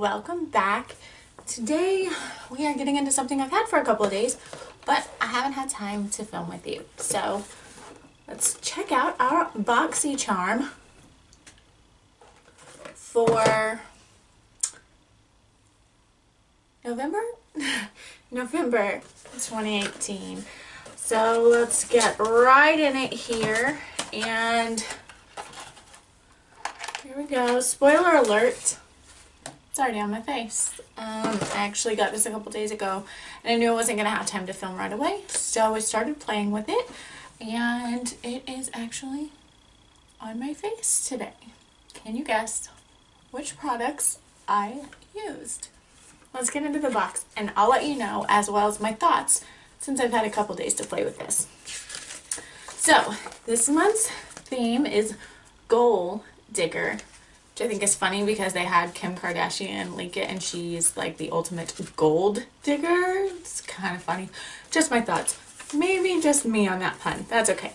welcome back. Today we are getting into something I've had for a couple of days, but I haven't had time to film with you. So let's check out our BoxyCharm for November 2018. So let's get right in it here, and here we go. Spoiler alert, it's already on my face. I actually got this a couple days ago and I knew I wasn't going to have time to film right away, so I started playing with it and it is actually on my face today. Can you guess which products I used? Let's get into the box and I'll let you know, as well as my thoughts, since I've had a couple days to play with this. So this month's theme is Goal Digger, which I think is funny because they had Kim Kardashian leak it and she's like the ultimate gold digger. It's kind of funny. Just my thoughts. Maybe just me on that pun. That's okay.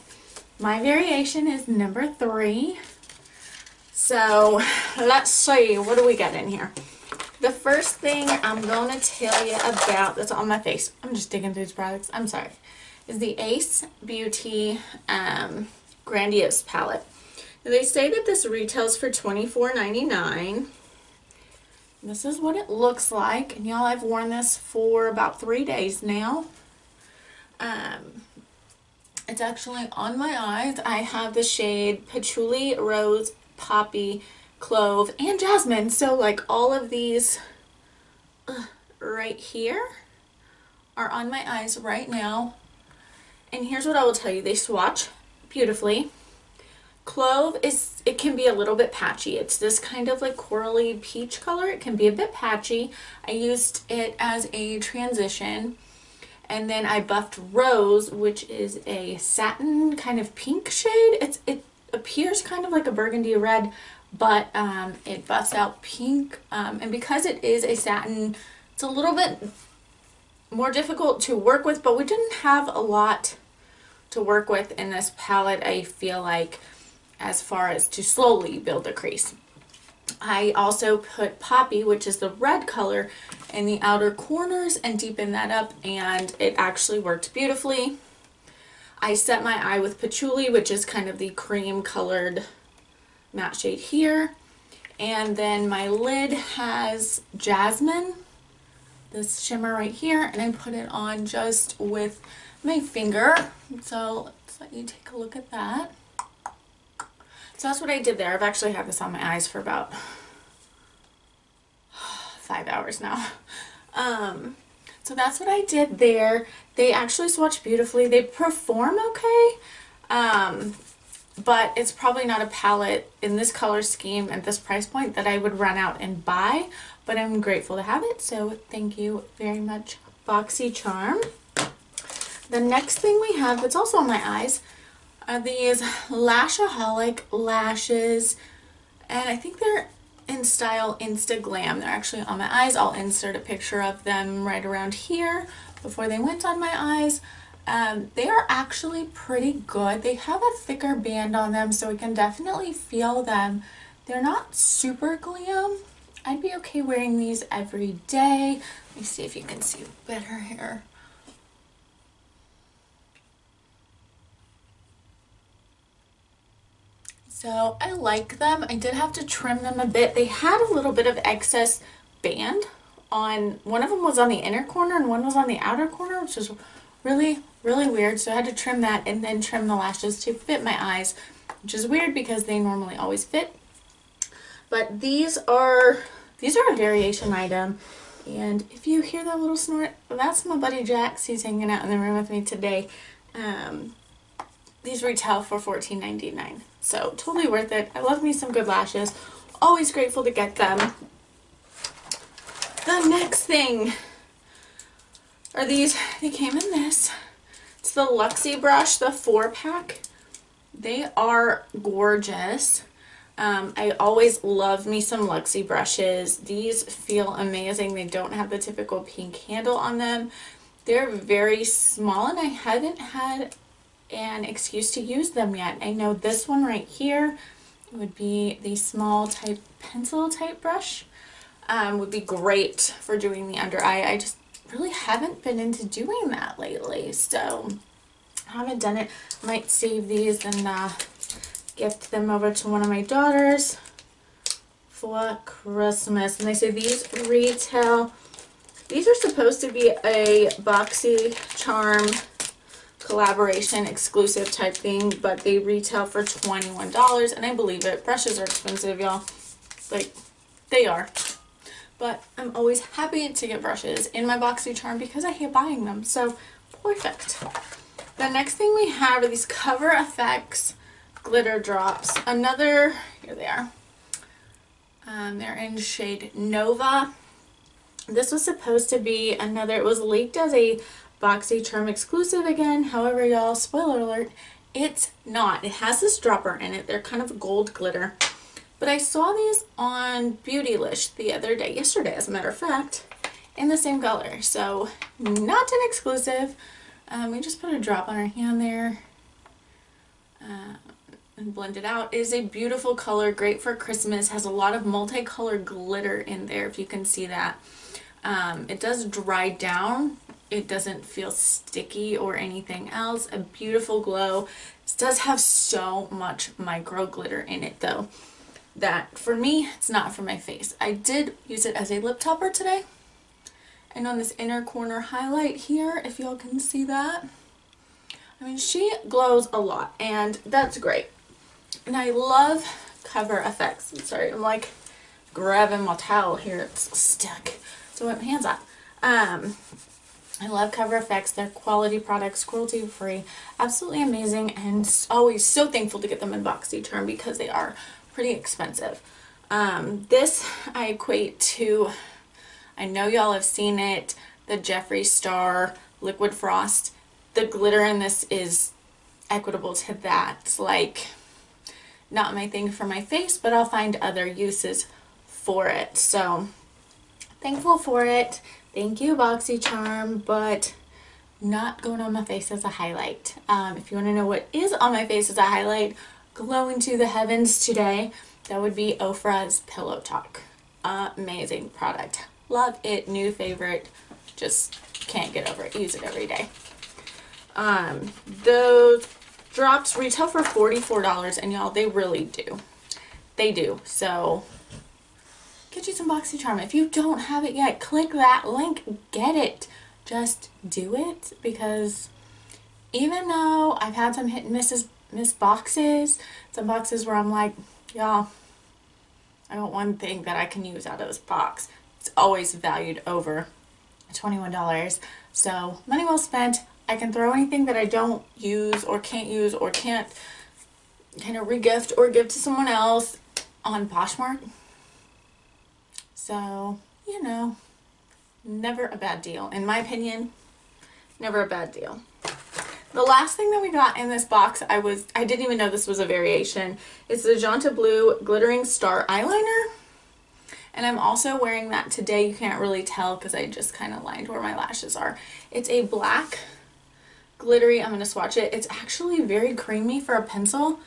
My variation is number 3. So let's see, what do we got in here? The first thing I'm going to tell you about that's on my face, I'm just digging through these products, I'm sorry, is the Ace Beauty Grandiose Palette. Now, they stated this retails for $24.99. This is what it looks like, and y'all, I've worn this for about 3 days now. It's actually on my eyes. I have the shade Patchouli, Rose, Poppy, Clove, and Jasmine. So like all of these right here are on my eyes right now. And here's what I will tell you. They swatch beautifully. Clove it can be a little bit patchy. It's this kind of like corally peach color. It can be a bit patchy. I used it as a transition. And then I buffed Rose, which is a satin kind of pink shade. It appears kind of like a burgundy red, but it buffs out pink. And because it is a satin, it's a little bit more difficult to work with, but we didn't have a lot to work with in this palette, I feel like, as far as to slowly build a crease. I also put Poppy, which is the red color, in the outer corners and deepened that up, and it actually worked beautifully. I set my eye with Patchouli, which is kind of the cream colored matte shade here. And then my lid has Jasmine, this shimmer right here, and I put it on just with my finger. So let's let you take a look at that. So that's what I did there. I've actually had this on my eyes for about 5 hours now. So that's what I did there. They actually swatch beautifully. They perform okay, but it's probably not a palette in this color scheme at this price point that I would run out and buy, but I'm grateful to have it. So thank you very much, BoxyCharm. The next thing we have that's also on my eyes are these Lashaholic lashes, and I think they're in style Insta Glam. They're actually on my eyes. I'll insert a picture of them right around here before they went on my eyes. They are actually pretty good. They have a thicker band on them, so we can definitely feel them. They're not super glam. I'd be okay wearing these every day. Let me see if you can see better here. So I like them. I did have to trim them a bit. They had a little bit of excess band on, one of them was on the inner corner and one was on the outer corner, which is really weird. So I had to trim that and then trim the lashes to fit my eyes, which is weird because they normally always fit. But these are a variation item. And if you hear that little snort, that's my buddy Jax. He's hanging out in the room with me today. These retail for $14.99. So totally worth it. I love me some good lashes. Always grateful to get them. The next thing are these. They came in this. It's the Luxie brush, the 4-pack. They are gorgeous. I always love me some Luxie brushes. These feel amazing. They don't have the typical pink handle on them. They're very small and I haven't had an excuse to use them yet. I know this one right here would be the small type pencil type brush. would be great for doing the under eye. I just really haven't been into doing that lately, so I haven't done it. Might save these and gift them over to one of my daughters for Christmas. And they say these retail, these are supposed to be a BoxyCharm collaboration exclusive type thing, but they retail for $21, and I believe it. Brushes are expensive, y'all. Like, they are. But I'm always happy to get brushes in my BoxyCharm because I hate buying them. So, perfect. The next thing we have are these Cover FX glitter drops. Another, here they are. They're in shade Nova. This was supposed to be another, it was leaked as a BoxyCharm exclusive again. However, y'all, spoiler alert, it's not. It has this dropper in it. They're kind of gold glitter. But I saw these on Beautylish the other day, yesterday as a matter of fact, in the same color. So, not an exclusive. We just put a drop on our hand there and blend it out. It is a beautiful color, great for Christmas. Has a lot of multicolored glitter in there, if you can see that. It does dry down. It doesn't feel sticky or anything else. A beautiful glow. This does have so much micro glitter in it though, that for me, it's not for my face. I did use it as a lip topper today. And on this inner corner highlight here, if y'all can see that. I mean, she glows a lot, and that's great. And I love Cover FX. I'm sorry, I'm like grabbing my towel here. It's stuck. So I wipe my hands off. I love Cover FX. They're quality products, cruelty free, absolutely amazing, and always so thankful to get them in BoxyCharm because they are pretty expensive. This I equate to, I know y'all have seen it, the Jeffree Star Liquid Frost. The glitter in this is equitable to that. It's like not my thing for my face, but I'll find other uses for it. So thankful for it. Thank you, BoxyCharm, but not going on my face as a highlight. If you want to know what is on my face as a highlight, glowing to the heavens today, that would be Ofra's Pillow Talk. Amazing product. Love it. New favorite. Just can't get over it. Use it every day. Those drops retail for $44, and y'all, they really do. They do. So get you some BoxyCharm. If you don't have it yet, click that link. Get it. Just do it, because even though I've had some hit and miss boxes, some boxes where I'm like, y'all, I got one thing that I can use out of this box. It's always valued over $21. So money well spent. I can throw anything that I don't use or can't kind of regift or give to someone else on Poshmark. So, you know, never a bad deal. In my opinion, never a bad deal. The last thing that we got in this box, I didn't even know this was a variation. It's the Magenta Blue Glittering Star Eyeliner. And I'm also wearing that today. You can't really tell because I just kind of lined where my lashes are. It's a black glittery, I'm going to swatch it. It's actually very creamy for a pencil.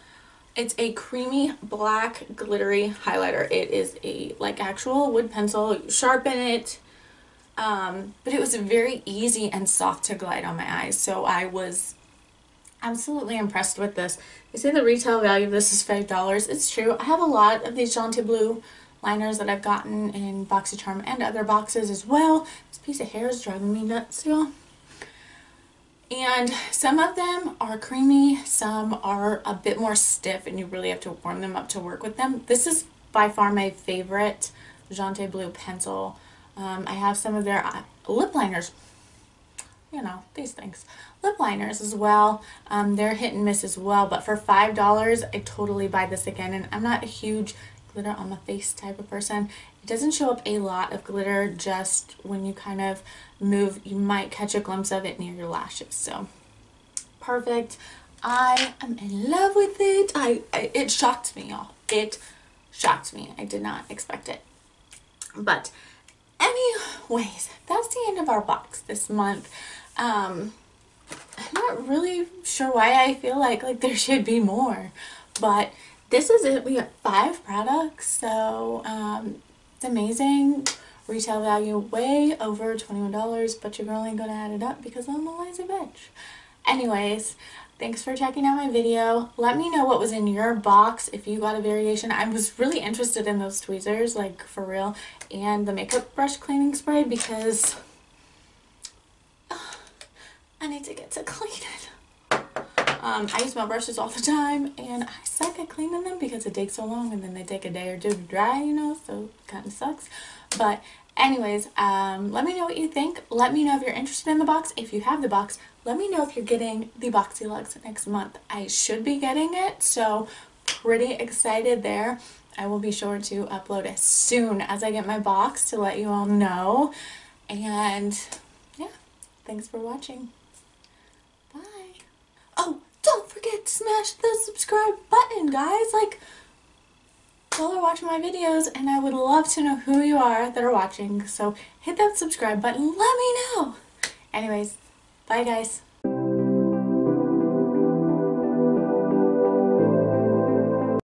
It's a creamy black glittery highlighter. It is a like actual wood pencil. You sharpen it. But it was very easy and soft to glide on my eyes. So I was absolutely impressed with this. They say the retail value of this is $5. It's true. I have a lot of these Magenta Blue liners that I've gotten in BoxyCharm and other boxes as well. This piece of hair is driving me nuts, y'all. And some of them are creamy, some are a bit more stiff, and you really have to warm them up to work with them. This is by far my favorite Magenta Blue pencil. I have some of their lip liners. You know, these things. Lip liners as well. They're hit and miss as well, but for $5, I totally buy this again. And I'm not a huge glitter on my face type of person. It doesn't show up a lot of glitter, just when you kind of move, you might catch a glimpse of it near your lashes. So, perfect. I am in love with it. It shocked me, y'all. It shocked me. I did not expect it. But anyways, that's the end of our box this month. I'm not really sure why I feel like there should be more, but this is it. We got 5 products, so It's amazing. Retail value way over $21, but you're only gonna add it up because I'm a lazy bitch. Anyways, thanks for checking out my video. Let me know what was in your box if you got a variation. I was really interested in those tweezers, like for real, and the makeup brush cleaning spray because I need to get to clean it. I use my brushes all the time and I suck at cleaning them because it takes so long and then they take a day or two to dry, you know, so it kind of sucks. But anyways, let me know what you think. Let me know if you're interested in the box. If you have the box, let me know if you're getting the Boxyluxe next month. I should be getting it, so pretty excited there. I will be sure to upload as soon as I get my box to let you all know. And yeah, thanks for watching. Bye. Oh, don't forget to smash the subscribe button, guys. Like, y'all are watching my videos and I would love to know who you are that are watching. So hit that subscribe button. Let me know. Anyways, bye guys.